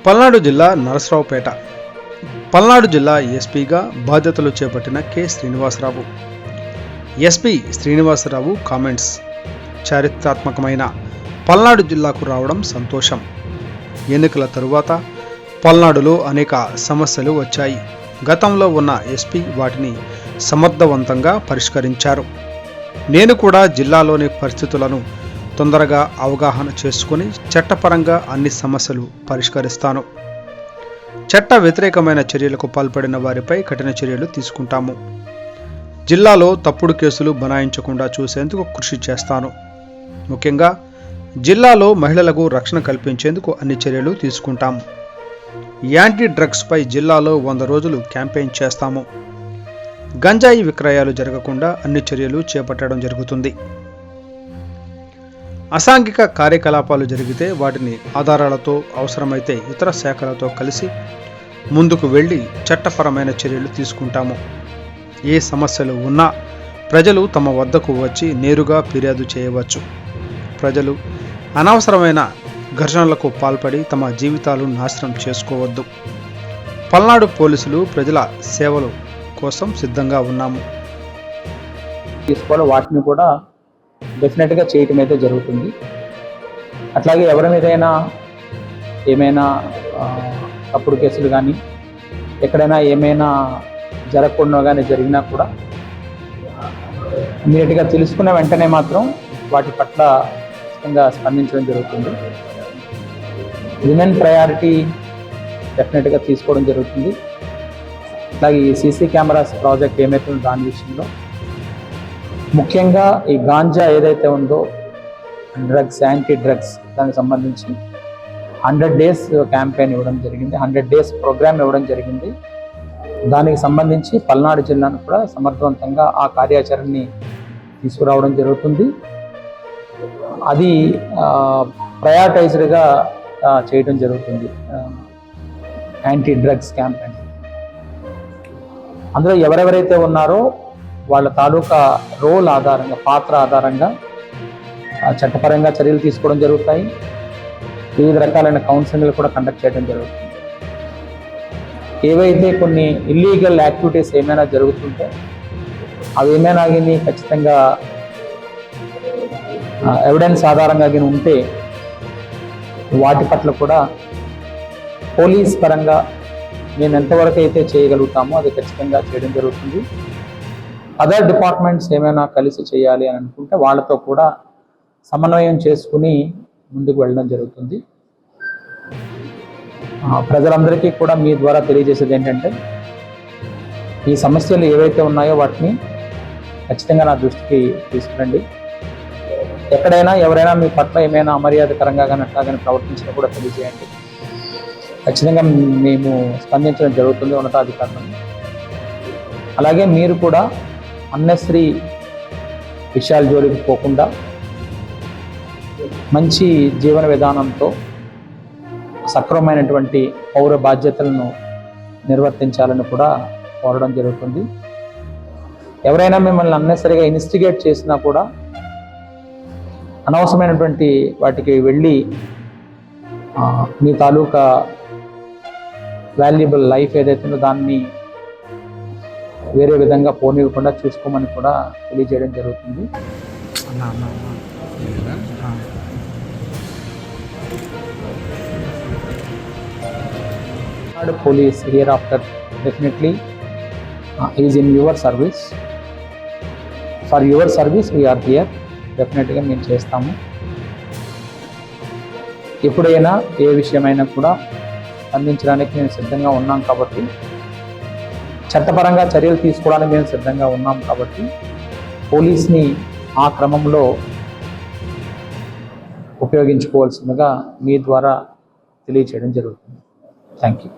పల్నాడు జిల్లా నరసరావుపేట. పల్నాడు జిల్లా ఎస్పీగా బాధ్యతలు చేపట్టిన K Srinivasarao. SP Srinivasarao comments. చారిత్రాత్మకమైన పల్నాడు జిల్లాకు రావడం సంతోషం. ఎన్నికల తరువాత పల్నాడులో అనేక సమస్యలు వచ్చాయి. గతంలో ఉన్న ఎస్పీ వాటిని సమర్థవంతంగా పరిష్కరించారు. నేను కూడా జిల్లాలోని పరిస్థితులను తొందరగా అవగాహన చేసుకుని చట్టపరంగా అన్ని సమస్యలు పరిష్కరిస్తాను. చట్ట వ్యతిరేకమైన చర్యలకు పాల్పడిన వారిపై కఠిన చర్యలు తీసుకుంటాము. జిల్లాలో తప్పుడు కేసులు బనాయించకుండా చూసేందుకు కృషి చేస్తాను. ముఖ్యంగా జిల్లాలో మహిళలకు రక్షణ కల్పించేందుకు అన్ని చర్యలు తీసుకుంటాము. యాంటీ డ్రగ్స్పై జిల్లాలో 100 రోజులు క్యాంపెయిన్ చేస్తాము. గంజాయి విక్రయాలు జరగకుండా అన్ని చర్యలు చేపట్టడం జరుగుతుంది. అసాంఘిక కార్యకలాపాలు జరిగితే వాటిని ఆధారాలతో అవసరమైతే ఇతర శాఖలతో కలిసి ముందుకు వెళ్ళి చట్టపరమైన చర్యలు తీసుకుంటాము. ఏ సమస్యలు ఉన్నా ప్రజలు తమ వద్దకు వచ్చి నేరుగా ఫిర్యాదు చేయవచ్చు. ప్రజలు అనవసరమైన ఘర్షణలకు పాల్పడి తమ జీవితాలు నాశనం చేసుకోవద్దు. పల్నాడు పోలీసులు ప్రజల సేవల కోసం సిద్ధంగా ఉన్నాము. వాటిని కూడా డెఫినెట్గా చేయటం అయితే జరుగుతుంది. అట్లాగే ఎవరి మీదైనా ఏమైనా తప్పుడు కేసులు కానీ ఎక్కడైనా ఏమైనా జరగకుండా కానీ జరిగినా కూడా ఇమీడియట్గా తెలుసుకున్న వెంటనే మాత్రం వాటి పట్ల ఖచ్చితంగా స్పందించడం జరుగుతుంది. విమెన్ ప్రయారిటీ డెఫినెట్గా తీసుకోవడం జరుగుతుంది. అట్లాగే ఈ సీసీ కెమెరాస్ ప్రాజెక్ట్ ఏమైతుందో దాని విషయంలో ముఖ్యంగా ఈ గాంజా ఏదైతే ఉందో డ్రగ్స్, యాంటీ డ్రగ్స్ దానికి సంబంధించి 100 days క్యాంపెయిన్ ఇవ్వడం జరిగింది. 100 days ప్రోగ్రామ్ ఇవ్వడం జరిగింది. దానికి సంబంధించి పల్నాడు జిల్లాను కూడా సమర్థవంతంగా ఆ కార్యాచరణని తీసుకురావడం జరుగుతుంది. అది ప్రయారిటైజ్డ్గా చేయడం జరుగుతుంది. యాంటీ డ్రగ్స్ క్యాంపెయిన్ అందులో ఎవరెవరైతే ఉన్నారో వాళ్ళ తాలూకా రోల్ ఆధారంగా, పాత్ర ఆధారంగా చట్టపరంగా చర్యలు తీసుకోవడం జరుగుతాయి. వివిధ రకాలైన కౌన్సిలింగ్లు కూడా కండక్ట్ చేయడం జరుగుతుంది. ఏవైతే కొన్ని ఇల్లీగల్ యాక్టివిటీస్ ఏమైనా జరుగుతుంటే అవి ఏమైనా కానీ ఖచ్చితంగా ఎవిడెన్స్ ఆధారంగా కానీ ఉంటే వాటి పట్ల కూడా పోలీస్ పరంగా మేము ఎంతవరకు అయితే చేయగలుగుతామో అది ఖచ్చితంగా చేయడం జరుగుతుంది. అదర్ డిపార్ట్మెంట్స్ ఏమైనా కలిసి చేయాలి అని అనుకుంటే వాళ్ళతో కూడా సమన్వయం చేసుకుని ముందుకు వెళ్ళడం జరుగుతుంది. ప్రజలందరికీ కూడా మీ ద్వారా తెలియజేసేది ఏంటంటే ఈ సమస్యలు ఏవైతే ఉన్నాయో వాటిని ఖచ్చితంగా నా దృష్టికి తీసుకురండి. ఎక్కడైనా ఎవరైనా మీ పట్ల ఏమైనా అమర్యాదకరంగా కానీ అట్లా కానీ ప్రవర్తించినా కూడా తెలియజేయండి. ఖచ్చితంగా మేము స్పందించడం జరుగుతుంది ఉన్నతాధికారులను. అలాగే మీరు కూడా అన్నెసరీ విషయాల జోలికి పోకుండా మంచి జీవన విధానంతో సక్రమమైనటువంటి పౌర బాధ్యతలను నిర్వర్తించాలని కూడా కోరడం జరుగుతుంది. ఎవరైనా మిమ్మల్ని అన్నెసరీగా ఇన్స్టిగేట్ చేసినా కూడా అనవసరమైనటువంటి వాటికి వెళ్ళి మీ తాలూకా వాల్యుబుల్ లైఫ్ ఏదైతుందో దాన్ని వేరే విధంగా పోనివ్వకుండా చూసుకోమని కూడా తెలియజేయడం జరుగుతుంది. Police here after definitely is in your service. For your service we are here. డెఫినెట్గా మేము చేస్తాము. ఎప్పుడైనా ఏ విషయమైనా కూడా స్పందించడానికి మేము సిద్ధంగా ఉన్నాం కాబట్టి, చట్టపరంగా చర్యలు తీసుకోవడానికి మేము సిద్ధంగా ఉన్నాం కాబట్టి పోలీస్ని ఆ క్రమంలో ఉపయోగించుకోవాల్సిందిగా మీ ద్వారా తెలియచేయడం జరుగుతుంది. Thank you.